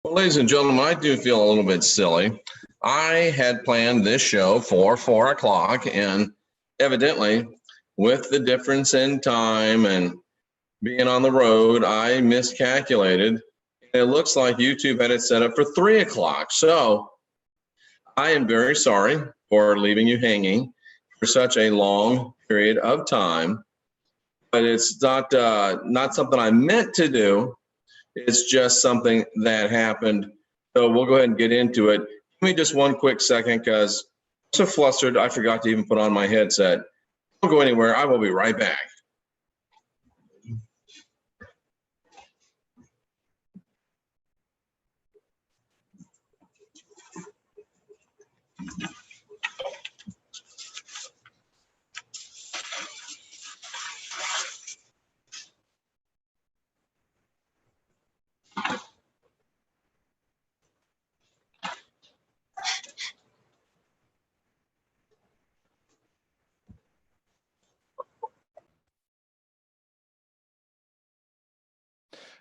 Well, ladies and gentlemen, I do feel a little bit silly. I had planned this show for 4 o'clock, and evidently, with the difference in time and being on the road, I miscalculated. It looks like YouTube had it set up for 3 o'clock. So I am very sorry for leaving you hanging for such a long period of time, but it's not something I meant to do. It's just something that happened. So we'll go ahead and get into it. Give me just one quick second because I'm so flustered, I forgot to even put on my headset. Don't go anywhere. I will be right back.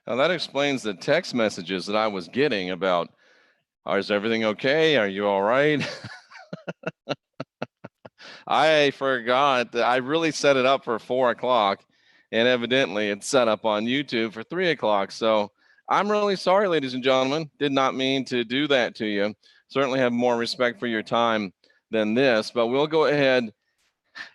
Now that explains the text messages that I was getting about, is everything okay? Are you all right? I forgot that I really set it up for 4 o'clock, and evidently it's set up on YouTube for 3 o'clock. So I'm really sorry, ladies and gentlemen. Did not mean to do that to you. Certainly have more respect for your time than this, but we'll go ahead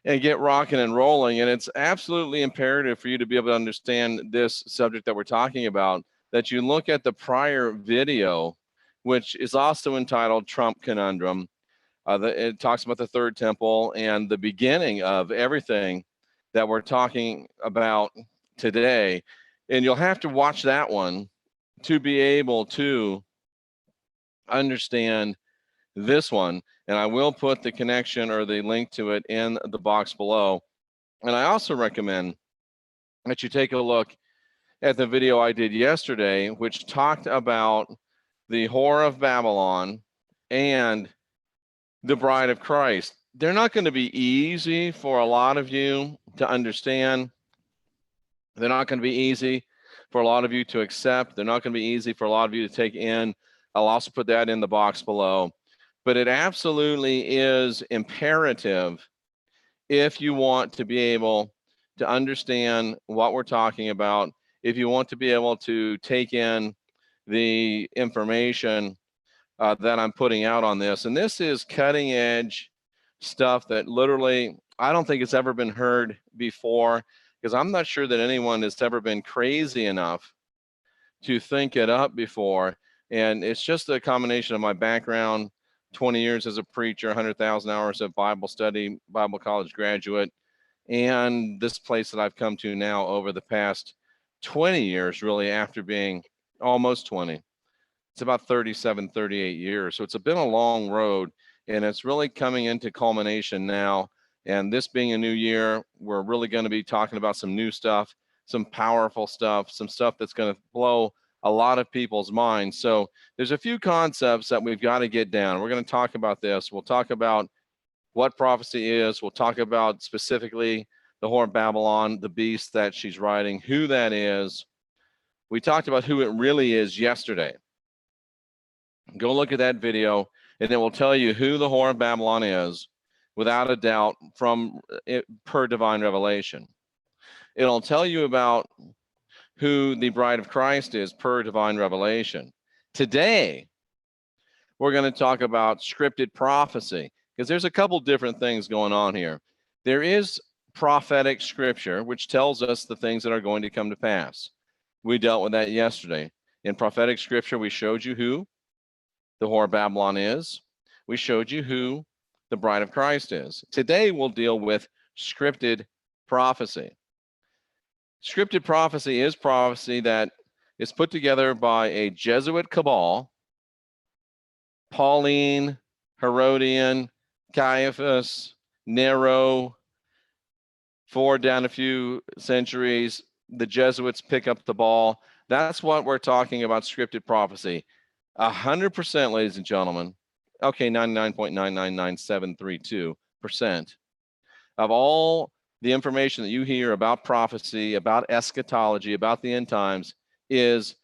and get rocking and rolling. And it's absolutely imperative for you to be able to understand this subject that we're talking about, that you look at the prior video, which is also entitled Trump Conundrum. It talks about the third temple and the beginning of everything that we're talking about today. And you'll have to watch that one to be able to understand this one. And I will put the connection or the link to it in the box below. And I also recommend that you take a look at the video I did yesterday, which talked about the Whore of Babylon and the Bride of Christ. They're not going to be easy for a lot of you to understand. They're not going to be easy for a lot of you to accept. They're not going to be easy for a lot of you to take in. I'll also put that in the box below. But it absolutely is imperative if you want to be able to understand what we're talking about, if you want to be able to take in the information that I'm putting out on this. And this is cutting edge stuff that literally, I don't think it's ever been heard before, because I'm not sure that anyone has ever been crazy enough to think it up before. And it's just a combination of my background, 20 years as a preacher, 100,000 hours of Bible study, Bible college graduate, and this place that I've come to now over the past 20 years, really, after being almost 20. It's about 37, 38 years. So it's been a long road, and it's really coming into culmination now. And this being a new year, we're really going to be talking about some new stuff, some powerful stuff, some stuff that's going to blow a lot of people's minds. So there's a few concepts that we've got to get down. We're going to talk about this. We'll talk about what prophecy is. We'll talk about specifically the Whore of Babylon, the beast that she's riding, who that is. We talked about who it really is yesterday. Go look at that video, and it will tell you who the Whore of Babylon is, without a doubt, per divine revelation. It'll tell you about who the Bride of Christ is per divine revelation. Today, we're going to talk about scripted prophecy, because there's a couple different things going on here. There is prophetic scripture, which tells us the things that are going to come to pass. We dealt with that yesterday. In prophetic scripture, we showed you who the Whore of Babylon is. We showed you who the Bride of Christ is. Today, we'll deal with scripted prophecy. Scripted prophecy is prophecy that is put together by a Jesuit cabal, Pauline, Herodian, Caiaphas, Nero. Forward down a few centuries, the Jesuits pick up the ball. That's what we're talking about, scripted prophecy. 100%, ladies and gentlemen, okay, 99.999732% of all the information that you hear about prophecy, about eschatology, about the end times is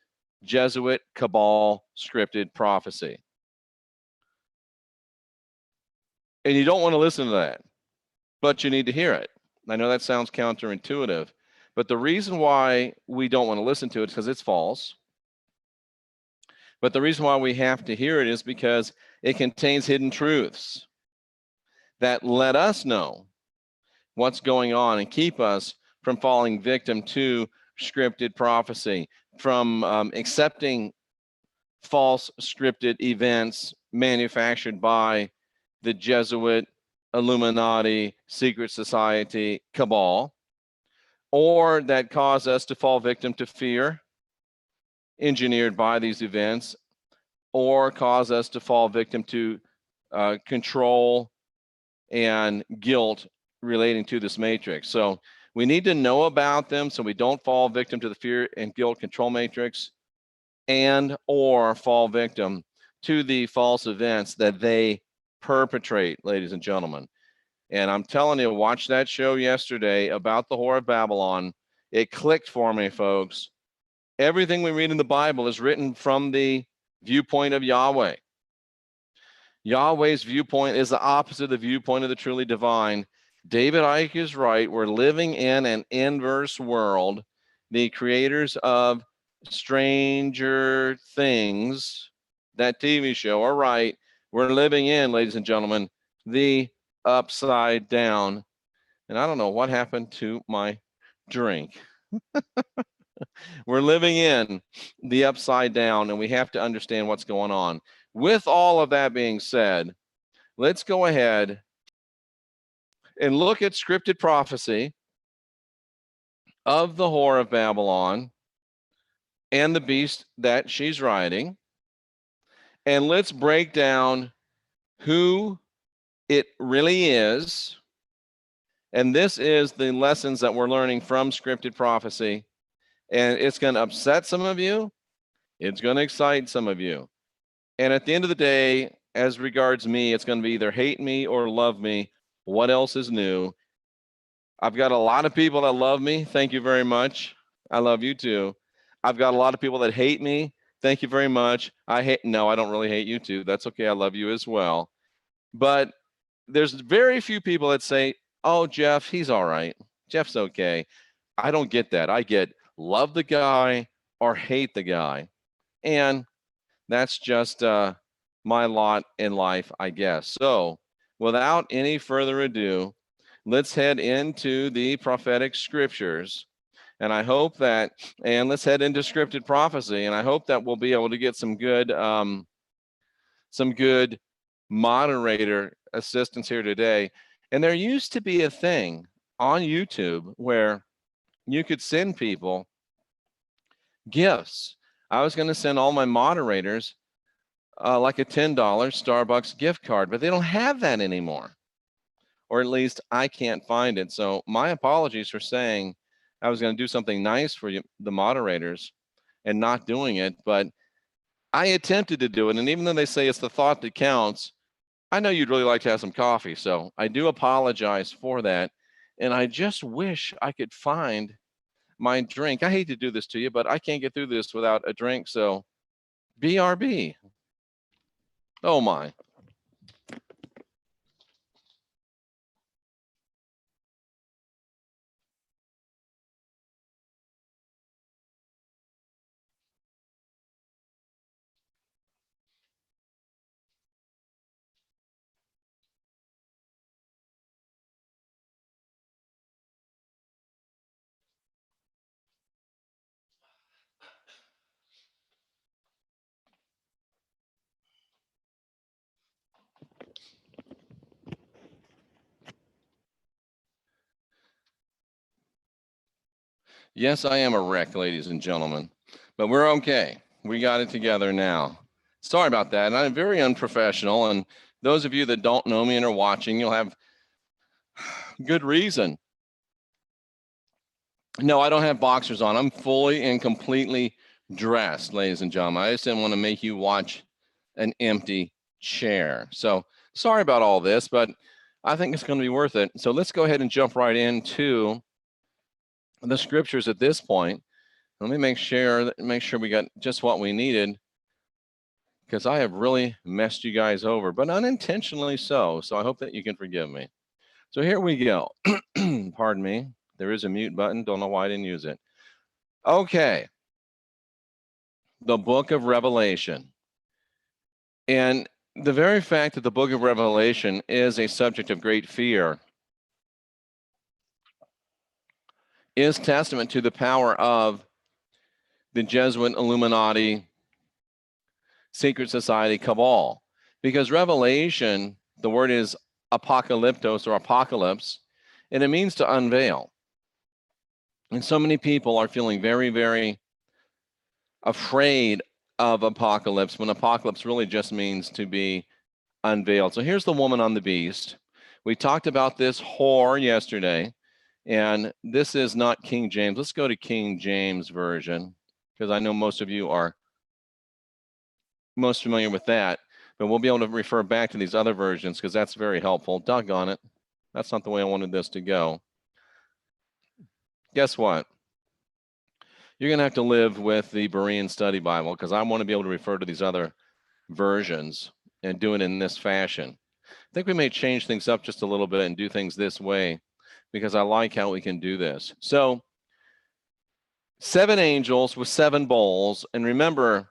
Jesuit cabal scripted prophecy. And you don't want to listen to that, but you need to hear it. I know that sounds counterintuitive, but the reason why we don't want to listen to it is because it's false. But the reason why we have to hear it is because it contains hidden truths that let us know what's going on and keep us from falling victim to scripted prophecy, from accepting false scripted events manufactured by the Jesuit, Illuminati, secret society, cabal, or that cause us to fall victim to fear engineered by these events, or cause us to fall victim to control and guilt relating to this matrix. So we need to know about them so we don't fall victim to the fear and guilt control matrix, and or fall victim to the false events that they perpetrate, ladies and gentlemen. And I'm telling you, watch that show yesterday about the Whore of Babylon. It clicked for me, folks. Everything we read in the Bible is written from the viewpoint of Yahweh. Yahweh's viewpoint is the opposite of the viewpoint of the truly divine. David Icke is right. We're living in an inverse world. The creators of Stranger Things, that TV show, are right. We're living in, ladies and gentlemen, the upside down. And I don't know what happened to my drink. We're living in the upside down, and we have to understand what's going on. With all of that being said, let's go ahead and look at scripted prophecy of the Whore of Babylon and the beast that she's riding. And let's break down who it really is. And this is the lessons that we're learning from scripted prophecy. And it's going to upset some of you. It's going to excite some of you. And at the end of the day, as regards me, it's going to be either hate me or love me. What else is new? I've got a lot of people that love me. Thank you very much. I love you too. I've got a lot of people that hate me. Thank you very much. No, I don't really hate you too. That's okay. I love you as well. But there's very few people that say, oh, Jeff, he's all right. Jeff's okay. I don't get that. I get love the guy or hate the guy. And that's just my lot in life, I guess. So without any further ado, let's head into the prophetic scriptures. And I hope that, and let's head into scripted prophecy. And I hope that we'll be able to get some good moderator assistance here today. And there used to be a thing on YouTube where you could send people gifts. I was going to send all my moderators like a $10 Starbucks gift card, but they don't have that anymore. Or at least I can't find it. So my apologies for saying I was going to do something nice for you, the moderators, and not doing it. But I attempted to do it. And even though they say it's the thought that counts, I know you'd really like to have some coffee. So I do apologize for that. And I just wish I could find my drink. I hate to do this to you, but I can't get through this without a drink. So BRB. Oh my. Yes, I am a wreck, ladies and gentlemen, but we're okay. We got it together now. Sorry about that. And I'm very unprofessional. And those of you that don't know me and are watching, you'll have good reason. No, I don't have boxers on. I'm fully and completely dressed, ladies and gentlemen. I just didn't want to make you watch an empty chair. So sorry about all this, but I think it's going to be worth it. So let's go ahead and jump right into the scriptures at this point. Let me make sure we got just what we needed, because I have really messed you guys over, but unintentionally so. So I hope that you can forgive me. So here we go. Pardon me. There is a mute button. Don't know why I didn't use it. Okay. The book of Revelation. And the very fact that the book of Revelation is a subject of great fear is testament to the power of the Jesuit Illuminati secret society cabal. Because Revelation, the word is apocalyptos or apocalypse, and it means to unveil. And so many people are feeling very, very afraid of apocalypse, when apocalypse really just means to be unveiled. So here's the woman on the beast. We talked about this whore yesterday, and this is not King James. Let's go to King James Version, because I know most of you are most familiar with that, but we'll be able to refer back to these other versions because that's very helpful. Doggone it. That's not the way I wanted this to go. Guess what? You're going to have to live with the Berean Study Bible, because I want to be able to refer to these other versions and do it in this fashion. I think we may change things up just a little bit and do things this way, because I like how we can do this. So 7 angels with 7 bowls. And remember,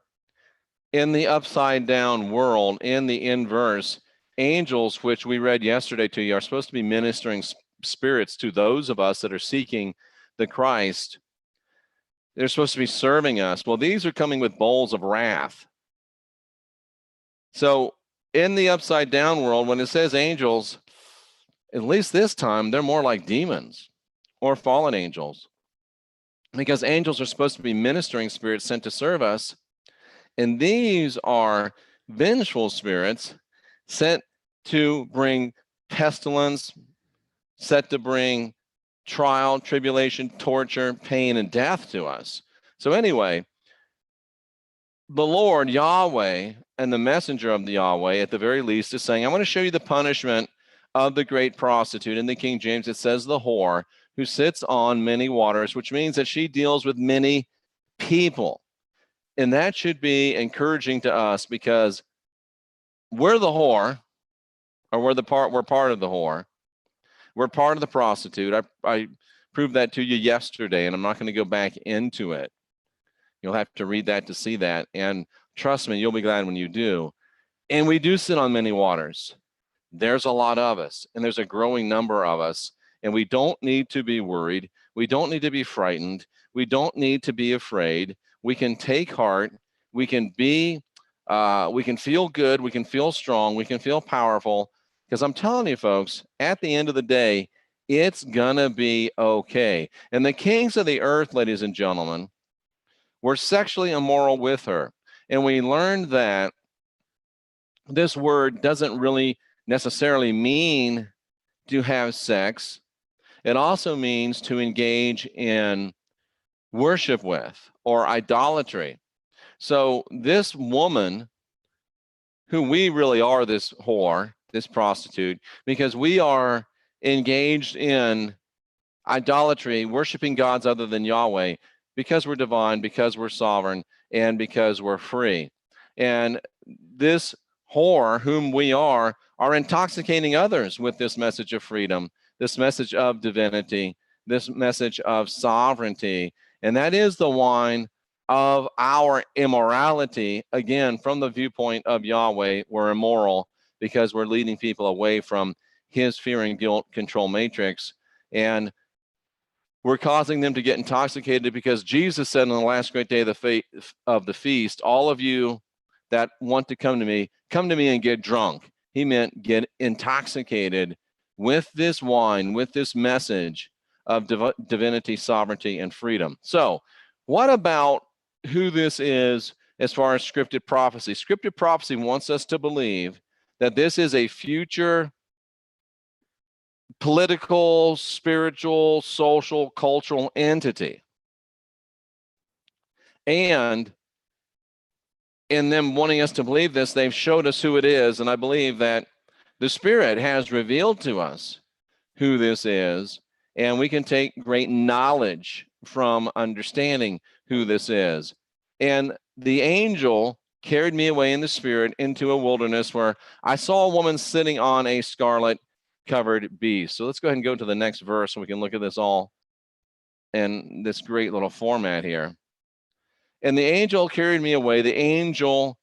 in the upside down world, in the inverse, angels, which we read yesterday to you, are supposed to be ministering spirits to those of us that are seeking the Christ. They're supposed to be serving us. Well, these are coming with bowls of wrath. So in the upside down world, when it says angels, at least this time, they're more like demons or fallen angels, because angels are supposed to be ministering spirits sent to serve us. And these are vengeful spirits sent to bring pestilence, set to bring trial, tribulation, torture, pain, and death to us. So anyway, the Lord, Yahweh, and the messenger of the Yahweh, at the very least, is saying, I want to show you the punishment of the great prostitute. In the King James, it says the whore, who sits on many waters, which means that she deals with many people. And that should be encouraging to us, because we're the whore, or we're part of the whore. We're part of the prostitute. I proved that to you yesterday, and I'm not going to go back into it. You'll have to read that to see that. And trust me, you'll be glad when you do. And we do sit on many waters. There's a lot of us, and there's a growing number of us. And we don't need to be worried. We don't need to be frightened. We don't need to be afraid. We can take heart. We can be, we can feel good. We can feel strong. We can feel powerful. Because I'm telling you, folks, at the end of the day, it's going to be okay. And the kings of the earth, ladies and gentlemen, were sexually immoral with her. And we learned that this word doesn't really necessarily mean to have sex. It also means to engage in worship with, or idolatry. So this woman, who we really are, this whore, this prostitute, because we are engaged in idolatry, worshiping gods other than Yahweh, because we're divine, because we're sovereign, and because we're free. And this whore, whom we are intoxicating others with this message of freedom, this message of divinity, this message of sovereignty. And that is the wine of our immorality. Again, from the viewpoint of Yahweh, we're immoral because we're leading people away from his fear and guilt control matrix. And we're causing them to get intoxicated, because Jesus said on the last great day of the feast, all of you that want to come to me and get drunk. He meant get intoxicated with this wine, with this message of divinity, sovereignty, and freedom. So what about who this is as far as scripted prophecy? Scripted prophecy wants us to believe that this is a future political, spiritual, social, cultural entity. And in them wanting us to believe this, they've showed us who it is. And I believe that the Spirit has revealed to us who this is. And we can take great knowledge from understanding who this is. And the angel carried me away in the spirit into a wilderness where I saw a woman sitting on a scarlet covered beast. So let's go ahead and go to the next verse so we can look at this all in this great little format here. And the angel carried me away. The angel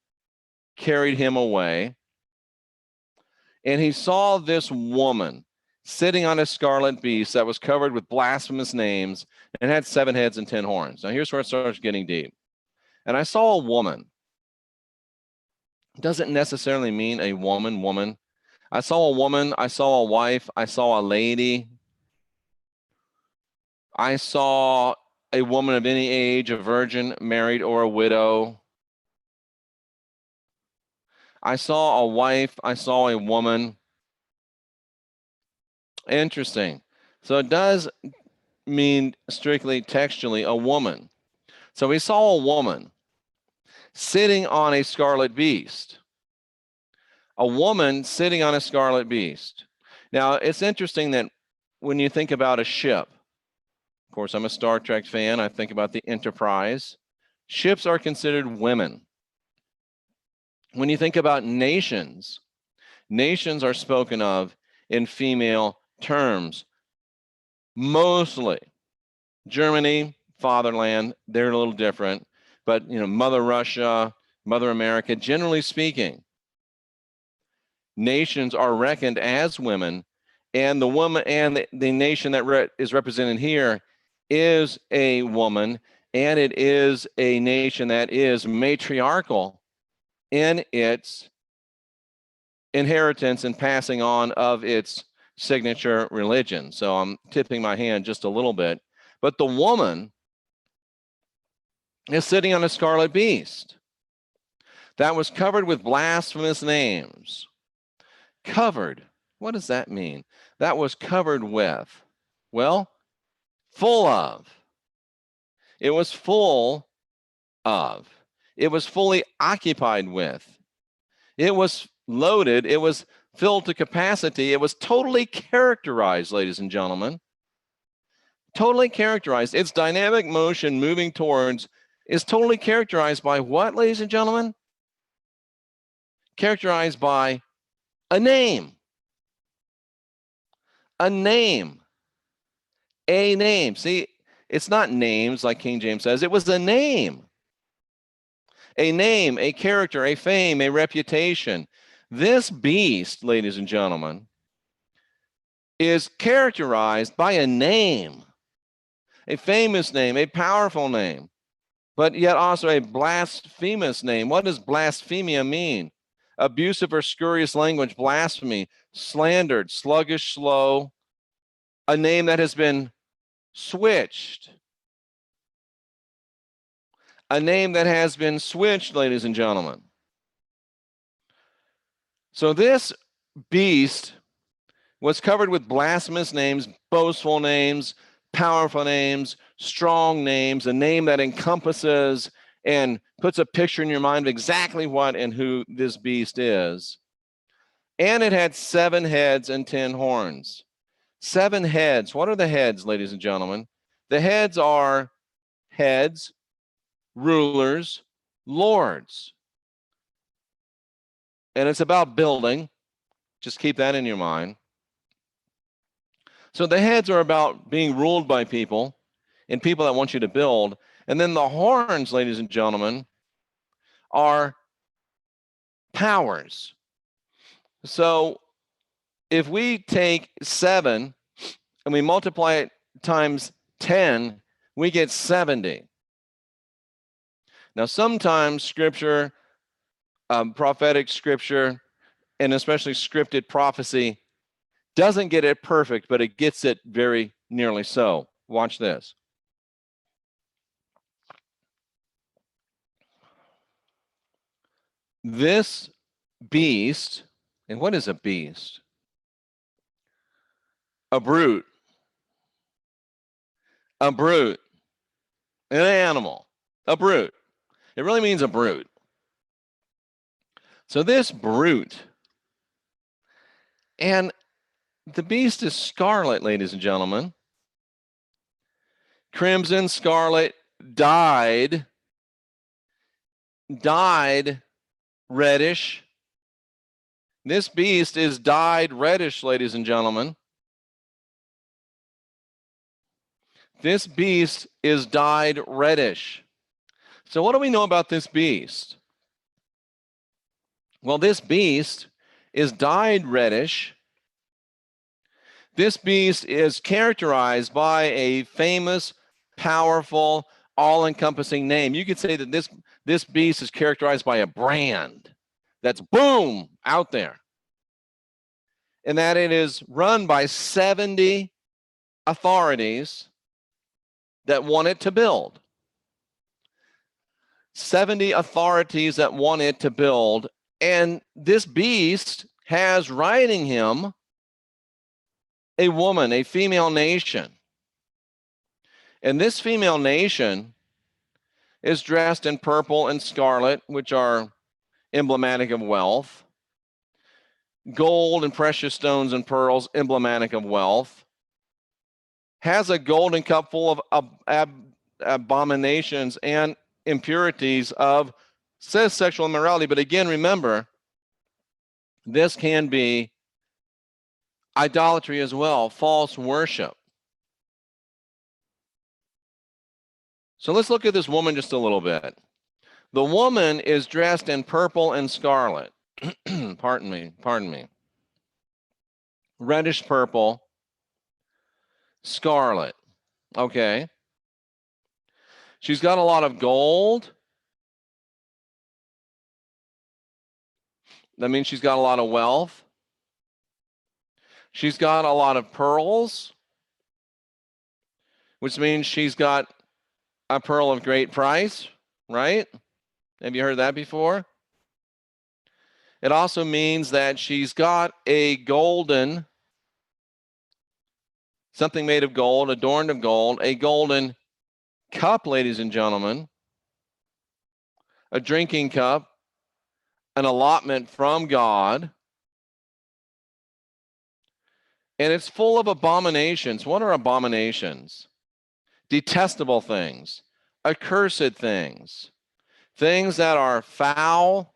carried him away. And he saw this woman sitting on a scarlet beast that was covered with blasphemous names and had 7 heads and 10 horns. Now here's where it starts getting deep. And I saw a woman. Doesn't necessarily mean a woman. I saw a woman, I saw a wife, I saw a lady. I saw a woman of any age, a virgin, married, or a widow. I saw a wife, I saw a woman. Interesting. So it does mean strictly textually a woman. So we saw a woman sitting on a scarlet beast. A woman sitting on a scarlet beast. Now, it's interesting that when you think about a ship, of course, I'm a Star Trek fan. I think about the Enterprise. Ships are considered women. When you think about nations, nations are spoken of in female terms. Mostly. Germany, fatherland, they're a little different. But, Mother Russia, Mother America, generally speaking, nations are reckoned as women, and the woman and the nation that is represented here is a woman, and it is a nation that is matriarchal in its inheritance and passing on of its signature religion. So I'm tipping my hand just a little bit. But the woman is sitting on a scarlet beast that was covered with blasphemous names. Covered. What does that mean? That was covered with. Well, full of. It was full of. It was fully occupied with. It was loaded. It was filled to capacity. It was totally characterized, ladies and gentlemen. Totally characterized. Its dynamic motion moving towards is totally characterized by what, ladies and gentlemen? Characterized by a name. A name. A name. See, it's not names like King James says. It was a name. A name, a character, a fame, a reputation. This beast, ladies and gentlemen, is characterized by a name. A famous name, a powerful name, but yet also a blasphemous name. What does blasphemia mean? Abusive or scurrilous language, blasphemy, slandered, sluggish, slow, a name that has been switched. A name that has been switched, ladies and gentlemen. So this beast was covered with blasphemous names, boastful names, powerful names, strong names, a name that encompasses and puts a picture in your mind of exactly what and who this beast is. And it had 7 heads and 10 horns. 7 heads. What are the heads, ladies and gentlemen? The heads are heads, rulers, lords. And it's about building. Just keep that in your mind. So the heads are about being ruled by people and people that want you to build. And then the horns, ladies and gentlemen, are powers. So if we take 7 and we multiply it times 10, we get 70. Now, sometimes scripture, prophetic scripture, and especially scripted prophecy doesn't get it perfect, but it gets it very nearly so. Watch this. This beast, and what is a beast? A brute. A brute. An animal. A brute. It really means a brute. So this brute, and the beast is scarlet, ladies and gentlemen. Crimson, scarlet, dyed reddish. This beast is dyed reddish, ladies and gentlemen. This beast is dyed reddish. So what do we know about this beast? Well, this beast is dyed reddish. This beast is characterized by a famous, powerful, all-encompassing name. You could say that this beast is characterized by a brand that's boom out there. And that it is run by 70 authorities that want it to build. 70 authorities that want it to build. And this beast has riding him a woman, a female nation. And this female nation is dressed in purple and scarlet, which are emblematic of wealth. Gold and precious stones and pearls, emblematic of wealth. Has a golden cup full of abominations and impurities of, says sexual immorality. But again, remember, this can be idolatry as well, false worship. So let's look at this woman just a little bit. The woman is dressed in purple and scarlet. Pardon me. Reddish purple, scarlet. Okay. She's got a lot of gold. That means she's got a lot of wealth. She's got a lot of pearls, which means she's got a pearl of great price, right? Have you heard that before? It also means that she's got a golden, something made of gold, adorned of gold, a golden cup, ladies and gentlemen, a drinking cup, an allotment from God, and it's full of abominations. What are abominations? Detestable things, accursed things, things that are foul,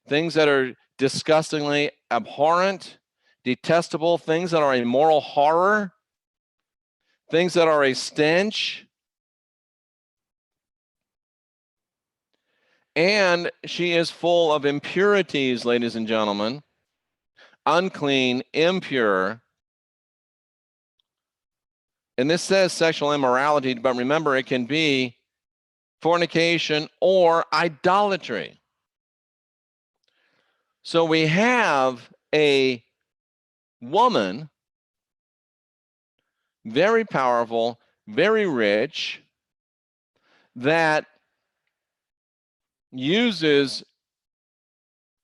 things that are disgustingly abhorrent, detestable, things that are a moral horror, things that are a stench. And she is full of impurities, ladies and gentlemen, unclean, impure. And this says sexual immorality, but remember, it can be fornication or idolatry. So we have a woman, very powerful, very rich, that uses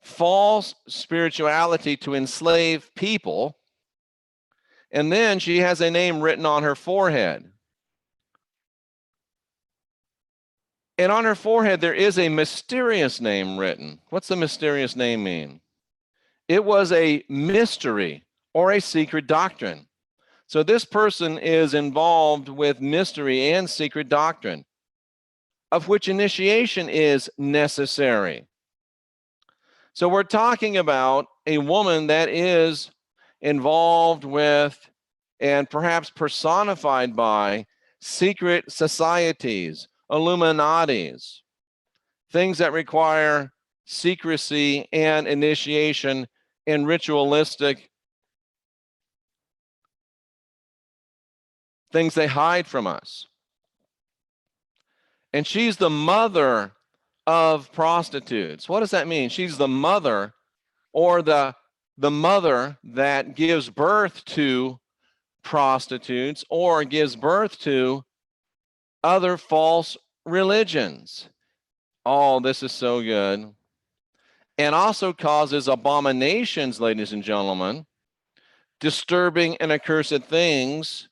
false spirituality to enslave people. And then she has a name written on her forehead. And on her forehead, there is a mysterious name written. What's the mysterious name mean? It was a mystery or a secret doctrine. So this person is involved with mystery and secret doctrine, of which initiation is necessary. So we're talking about a woman that is involved with and perhaps personified by secret societies, Illuminatis, things that require secrecy and initiation and ritualistic things they hide from us. And she's the mother of prostitutes. What does that mean? She's the mother, or the mother that gives birth to prostitutes or gives birth to other false religions. Oh, this is so good. And also causes abominations, ladies and gentlemen, disturbing and accursed things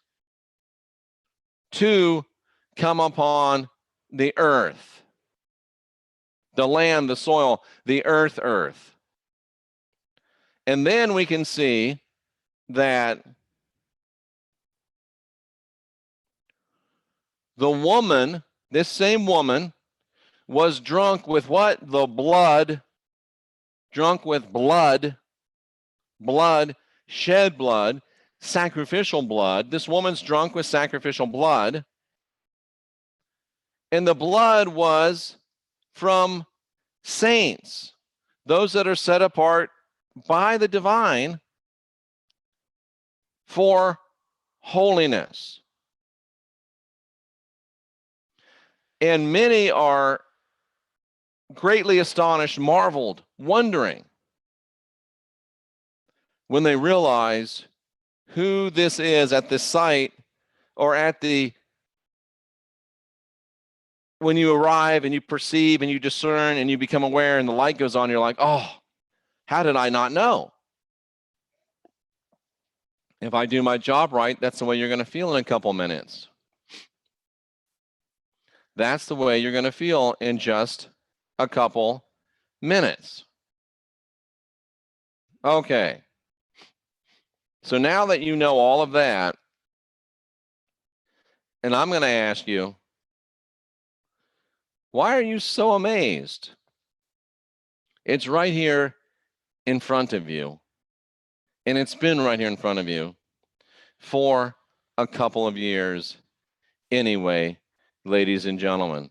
to come upon the earth, the land, the soil, the earth. And then we can see that the woman this same woman was drunk with what? The blood, drunk with blood, shed blood, sacrificial blood. This woman's drunk with sacrificial blood. And the blood was from saints, those that are set apart by the divine for holiness. And many are greatly astonished, marveled, wondering when they realize who this is at the site, or at the, when you arrive and you perceive and you discern and you become aware and the light goes on, you're like, oh, how did I not know? If I do my job right, that's the way you're going to feel in a couple minutes. That's the way you're going to feel in just a couple minutes. Okay. So now that you know all of that, and I'm going to ask you, why are you so amazed? It's right here in front of you. And it's been right here in front of you for a couple of years anyway, ladies and gentlemen.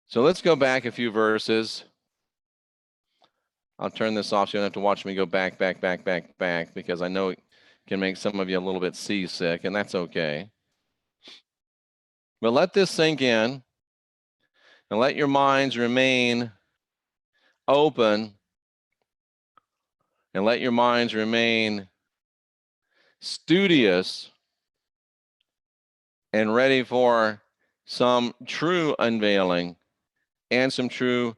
So let's go back a few verses. I'll turn this off so you don't have to watch me go back, because I know it can make some of you a little bit seasick, and that's okay. But let this sink in, and let your minds remain open, and let your minds remain studious and ready for some true unveiling and some true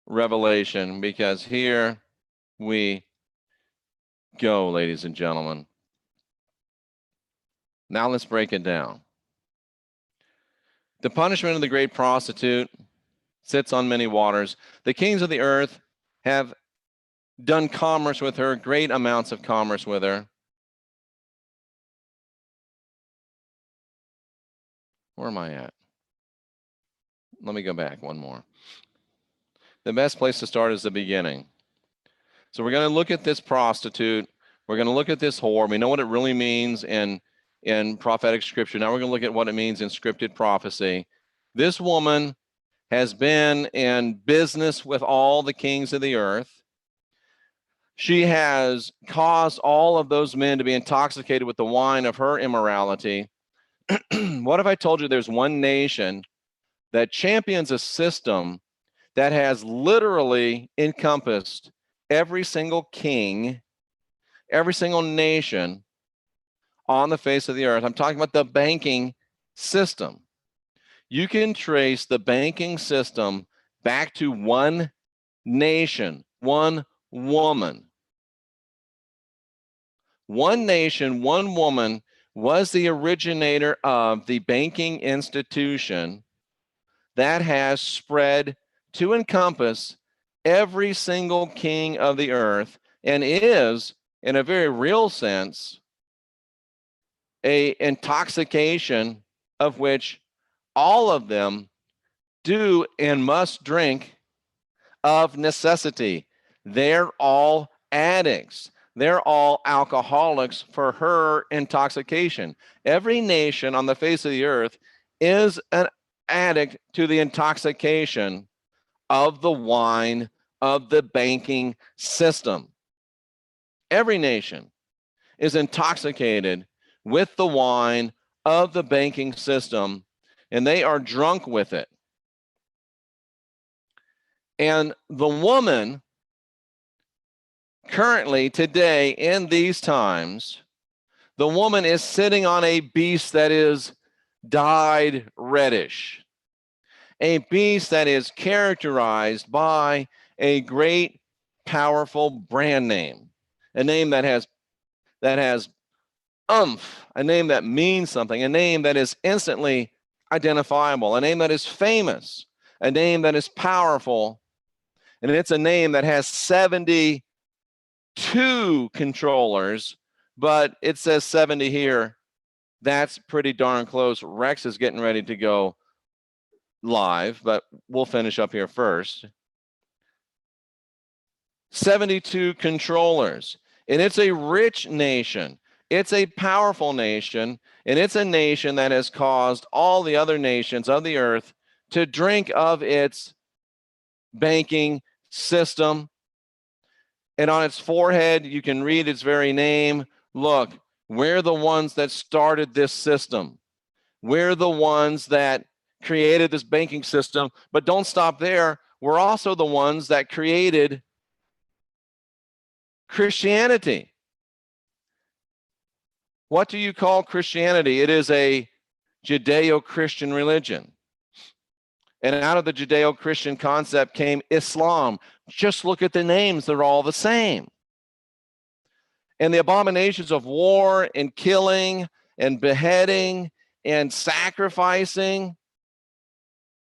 revelation, because here we go, ladies and gentlemen. Now let's break it down. The punishment of the great prostitute sits on many waters. The kings of the earth have done commerce with her, great amounts of commerce with her. Where am I at? Let me go back one more. The best place to start is the beginning. So we're going to look at this prostitute. We're going to look at this whore. We know what it really means in prophetic scripture. Now we're going to look at what it means in scripted prophecy. This woman has been in business with all the kings of the earth. She has caused all of those men to be intoxicated with the wine of her immorality. What if I told you there's one nation that champions a system that has literally encompassed every single king, every single nation on the face of the earth? I'm talking about the banking system. You can trace the banking system back to one nation, one woman. One nation, one woman was the originator of the banking institution that has spread to encompass every single king of the earth, and is, in a very real sense, an intoxication of which all of them do and must drink of necessity. They're all addicts. They're all alcoholics for her intoxication. Every nation on the face of the earth is an addict to the intoxication of the wine of the banking system. Every nation is intoxicated with the wine of the banking system, and they are drunk with it. And the woman currently, today, in these times, the woman is sitting on a beast that is dyed reddish, a beast that is characterized by a great, powerful brand name, a name that has oomph, a name that means something, a name that is instantly identifiable, a name that is famous, a name that is powerful, and it's a name that has 72 controllers, but it says 70 here. That's pretty darn close. Rex is getting ready to go live, but we'll finish up here first. 72 controllers. And it's a rich nation. It's a powerful nation. And it's a nation that has caused all the other nations of the earth to drink of its banking system. And on its forehead, you can read its very name. Look, we're the ones that started this system. We're the ones that created this banking system. But don't stop there. We're also the ones that created Christianity. What do you call Christianity? It is a Judeo-Christian religion. And out of the Judeo-Christian concept came Islam. Just look at the names, they're all the same. And the abominations of war and killing and beheading and sacrificing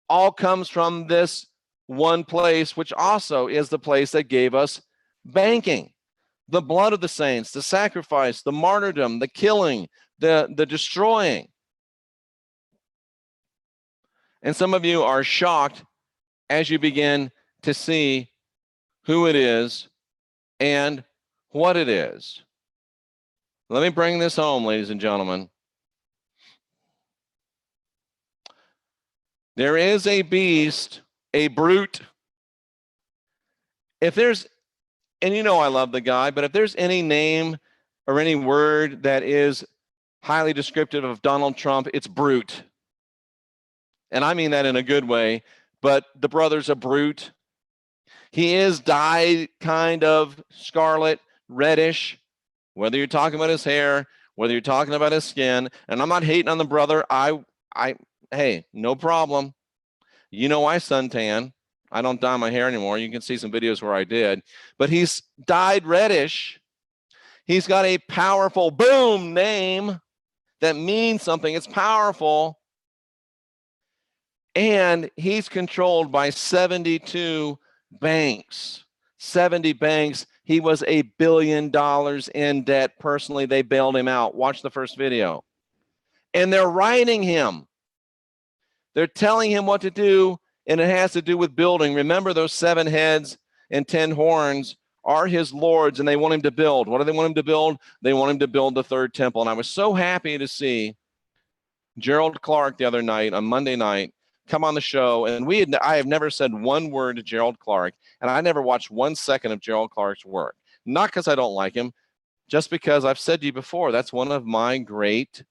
all comes from this one place, which also is the place that gave us banking. The blood of the saints, the sacrifice, the martyrdom, the killing, the destroying. And some of you are shocked as you begin to see who it is and what it is. Let me bring this home, ladies and gentlemen. There is a beast, a brute. If there's, and you know I love the guy, but if there's any name or any word that is highly descriptive of Donald Trump, it's brute. And I mean that in a good way, but the brother's a brute. He is dyed kind of scarlet, reddish, whether you're talking about his hair, whether you're talking about his skin. And I'm not hating on the brother. Hey, no problem. You know I suntan. I don't dye my hair anymore. You can see some videos where I did. But he's dyed reddish. He's got a powerful boom name that means something. It's powerful. And he's controlled by 72 banks. 70 banks. He was $1 billion in debt. Personally, they bailed him out. Watch the first video. And they're writing him. They're telling him what to do, and it has to do with building. Remember, those 7 heads and 10 horns are his lords, and they want him to build. What do they want him to build? They want him to build the 3rd temple. And I was so happy to see Gerald Clark the other night, on Monday night, come on the show. And I have never said one word to Gerald Clark, and I never watched 1 second of Gerald Clark's work. Not because I don't like him, just because I've said to you before, that's one of my great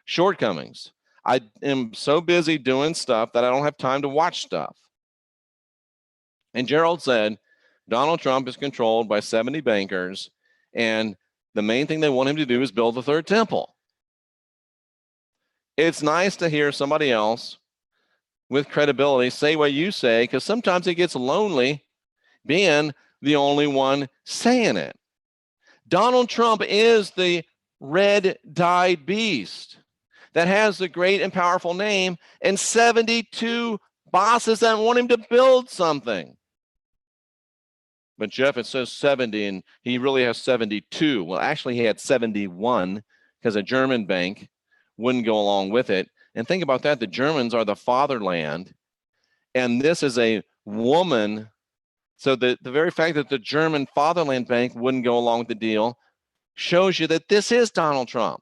shortcomings. I am so busy doing stuff that I don't have time to watch stuff. And Gerald said, Donald Trump is controlled by 70 bankers, and the main thing they want him to do is build the 3rd temple. It's nice to hear somebody else with credibility say what you say, because sometimes it gets lonely being the only one saying it. Donald Trump is the red-dyed beast that has the great and powerful name and 72 bosses that want him to build something. But Jeff, it says 70, and he really has 72. Well, actually, he had 71 because a German bank wouldn't go along with it. And think about that. The Germans are the fatherland, and this is a woman. So the very fact that the German fatherland bank wouldn't go along with the deal shows you that this is Donald Trump.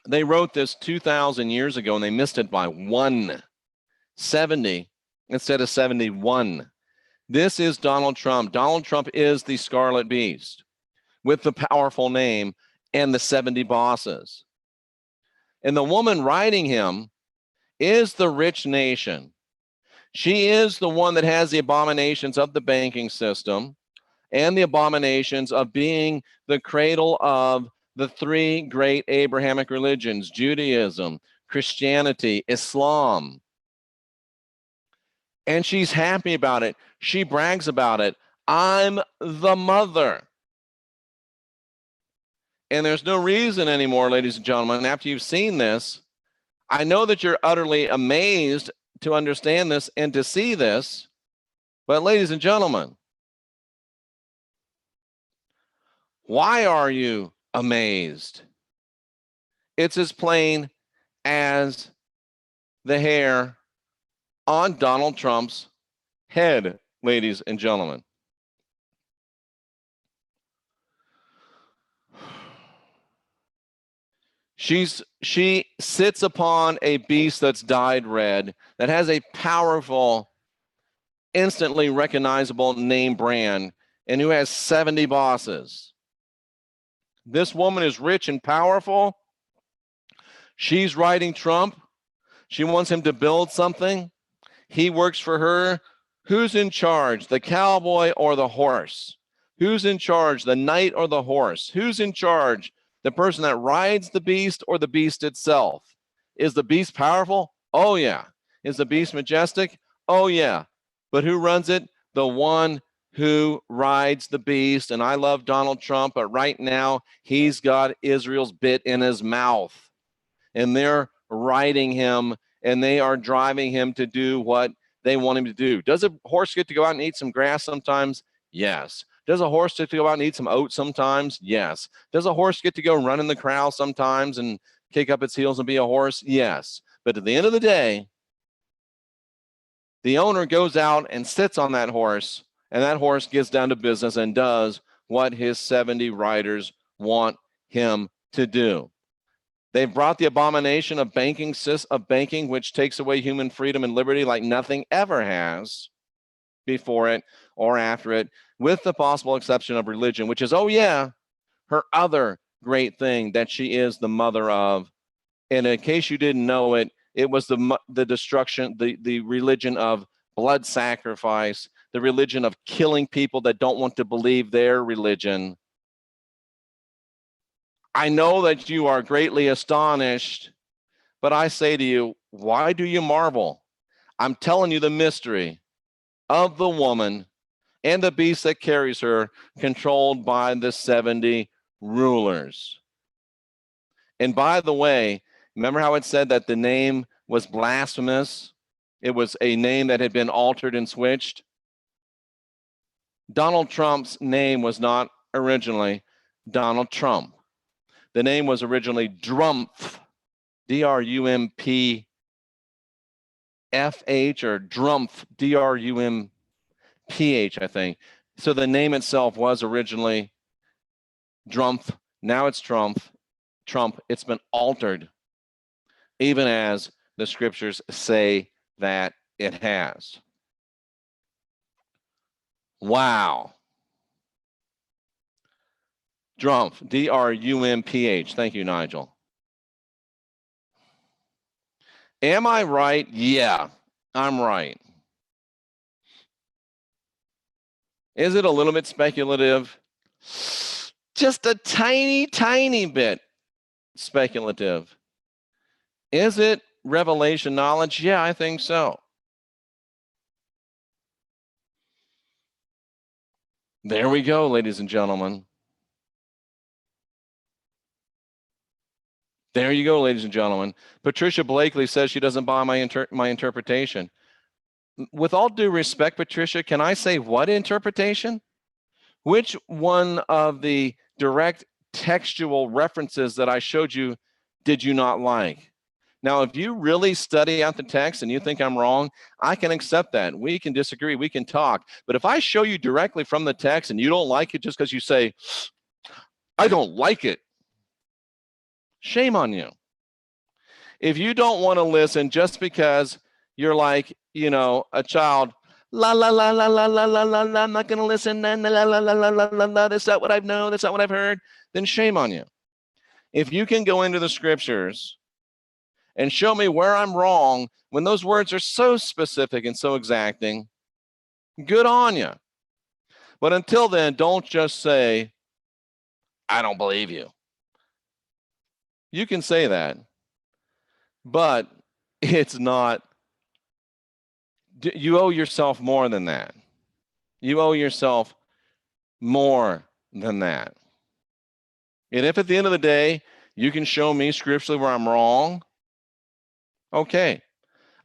They wrote this 2,000 years ago, and they missed it by 170 instead of 71. This is Donald Trump. Donald Trump is the Scarlet Beast with the powerful name and the 70 bosses. And the woman writing him is the rich nation. She is the one that has the abominations of the banking system and the abominations of being the cradle of the 3 great Abrahamic religions: Judaism, Christianity, Islam. And she's happy about it. She brags about it. I'm the mother. And there's no reason anymore, ladies and gentlemen, after you've seen this, I know that you're utterly amazed to understand this and to see this, but ladies and gentlemen, why are you amazed? It's as plain as the hair on Donald Trump's head, ladies and gentlemen. She sits upon a beast that's dyed red, that has a powerful, instantly recognizable name brand, and who has 70 bosses. This woman is rich and powerful. She's riding Trump. She wants him to build something. He works for her. Who's in charge, the cowboy or the horse? Who's in charge, the knight or the horse? Who's in charge, the person that rides the beast or the beast itself? Is the beast powerful? Oh, yeah. Is the beast majestic? Oh, yeah. But who runs it? The one who rides the beast. And I love Donald Trump, but right now he's got Israel's bit in his mouth. And they're riding him, and they are driving him to do what they want him to do. Does a horse get to go out and eat some grass sometimes? Yes. Does a horse get to go out and eat some oats sometimes? Yes. Does a horse get to go run in the corral sometimes and kick up its heels and be a horse? Yes. But at the end of the day, the owner goes out and sits on that horse, and that horse gets down to business and does what his 70 riders want him to do. They've brought the abomination of banking, which takes away human freedom and liberty like nothing ever has before it or after it, with the possible exception of religion, which is, oh yeah, her other great thing that she is the mother of. And in case you didn't know it, it was the destruction, the religion of blood sacrifice, the religion of killing people that don't want to believe their religion. I know that you are greatly astonished, but I say to you, why do you marvel? I'm telling you the mystery of the woman and the beast that carries her, controlled by the 70 rulers. And by the way, remember how it said that the name was blasphemous? It was a name that had been altered and switched. Donald Trump's name was not originally Donald Trump. The name was originally Drumpf, D-R-U-M-P-F-H, or Drumpf, D-R-U-M-P-H, I think. So the name itself was originally Drumpf. Now it's Trump. It's been altered, even as the scriptures say that it has. Wow. Drumpf, D-R-U-M-P-H. Thank you, Nigel. Am I right? Yeah, I'm right. Is it a little bit speculative? Just a tiny, tiny bit speculative. Is it revelation knowledge? Yeah, I think so. There we go, ladies and gentlemen. There you go, ladies and gentlemen. Patricia Blakely says she doesn't buy my interpretation. With all due respect, Patricia, can I say what interpretation? Which one of the direct textual references that I showed you did you not like? Now, if you really study out the text and you think I'm wrong, I can accept that. We can disagree, we can talk. But if I show you directly from the text and you don't like it just because you say, I don't like it, shame on you. If you don't want to listen just because you're like, you know, a child, la la la la la la la la la, I'm not gonna listen, la la la la la la la la, that's not what I've known, that's not what I've heard, then shame on you. If you can go into the scriptures and show me where I'm wrong when those words are so specific and so exacting, good on you. But until then, don't just say, I don't believe you. You can say that, but it's not, you owe yourself more than that. You owe yourself more than that. And if at the end of the day, you can show me scripturally where I'm wrong, okay,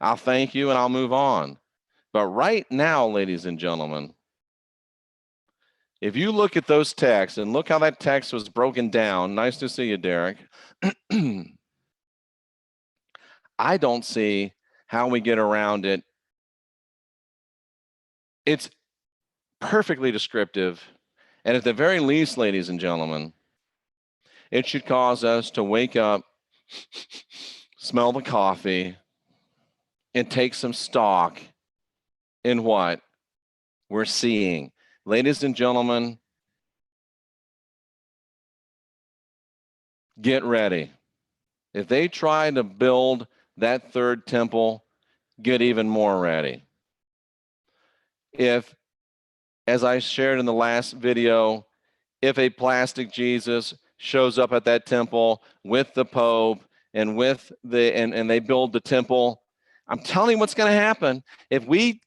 I'll thank you and I'll move on. But right now, ladies and gentlemen, if you look at those texts and look how that text was broken down, nice to see you, Derek. I don't see how we get around it. It's perfectly descriptive. And at the very least, ladies and gentlemen, it should cause us to wake up, smell the coffee, and take some stock in what we're seeing. Ladies and gentlemen, get ready. If they try to build that third temple, get even more ready. If, as I shared in the last video, if a plastic Jesus shows up at that temple with the Pope and with and they build the temple, I'm telling you what's going to happen. If we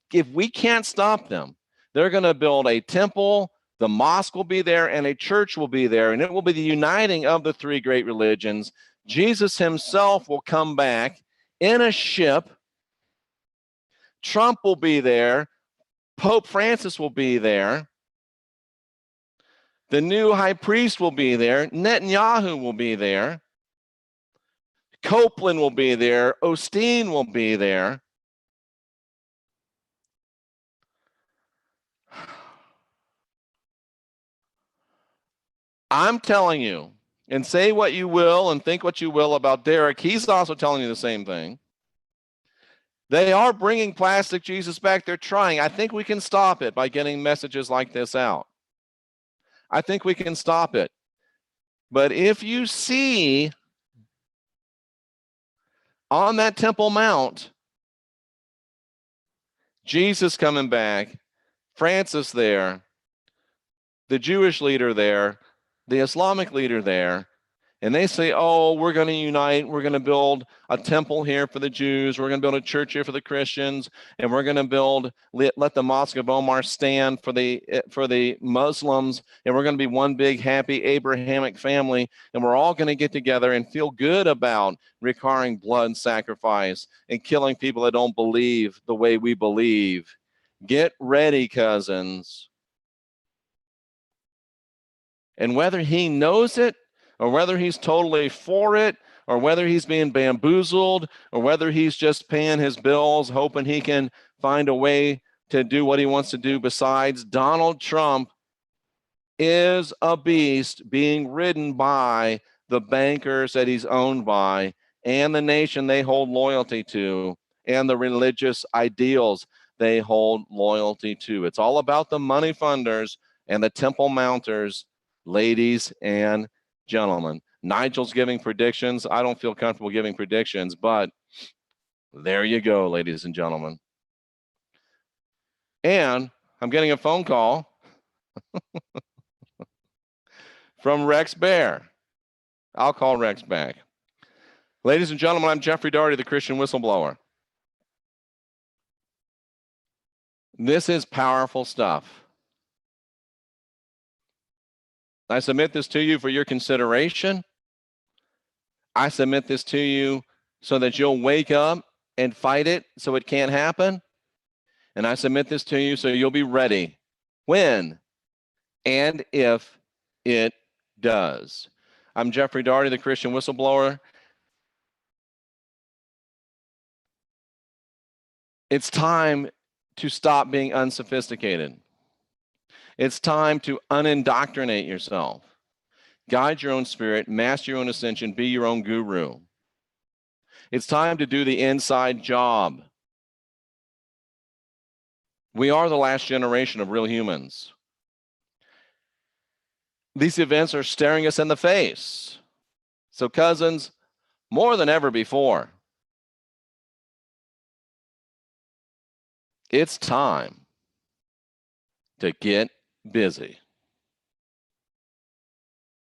can't stop them, they're going to build a temple, the mosque will be there, and a church will be there, and it will be the uniting of the three great religions. Jesus himself will come back in a ship. Trump will be there. Pope Francis will be there. The new high priest will be there. Netanyahu will be there. Copeland will be there. Osteen will be there. I'm telling you, and say what you will and think what you will about Derek, he's also telling you the same thing. They are bringing plastic Jesus back. They're trying. I think we can stop it by getting messages like this out. I think we can stop it. But if you see on that Temple Mount, Jesus coming back, Francis there, the Jewish leader there, the Islamic leader there, and they say, oh, we're going to unite, we're going to build a temple here for the Jews, we're going to build a church here for the Christians, and we're going to let the Mosque of Omar stand for the Muslims, and we're going to be one big happy Abrahamic family, and we're all going to get together and feel good about requiring blood sacrifice and killing people that don't believe the way we believe. Get ready, cousins. And whether he knows it, or whether he's totally for it, or whether he's being bamboozled, or whether he's just paying his bills, hoping he can find a way to do what he wants to do besides, Donald Trump is a beast being ridden by the bankers that he's owned by, and the nation they hold loyalty to, and the religious ideals they hold loyalty to. It's all about the money funders and the temple mounters, ladies and gentlemen. Nigel's giving predictions. I don't feel comfortable giving predictions, but there you go, ladies and gentlemen. And I'm getting a phone call from Rex Bear. I'll call Rex back. Ladies and gentlemen, I'm Jeffrey Daugherty, the Christian Whistleblower. This is powerful stuff. I submit this to you for your consideration. I submit this to you so that you'll wake up and fight it so it can't happen. And I submit this to you so you'll be ready when and if it does. I'm Jeffrey Daugherty, the Christian Whistleblower. It's time to stop being unsophisticated. It's time to unindoctrinate yourself. Guide your own spirit, master your own ascension, be your own guru. It's time to do the inside job. We are the last generation of real humans. These events are staring us in the face. So, cousins, more than ever before, it's time to get busy.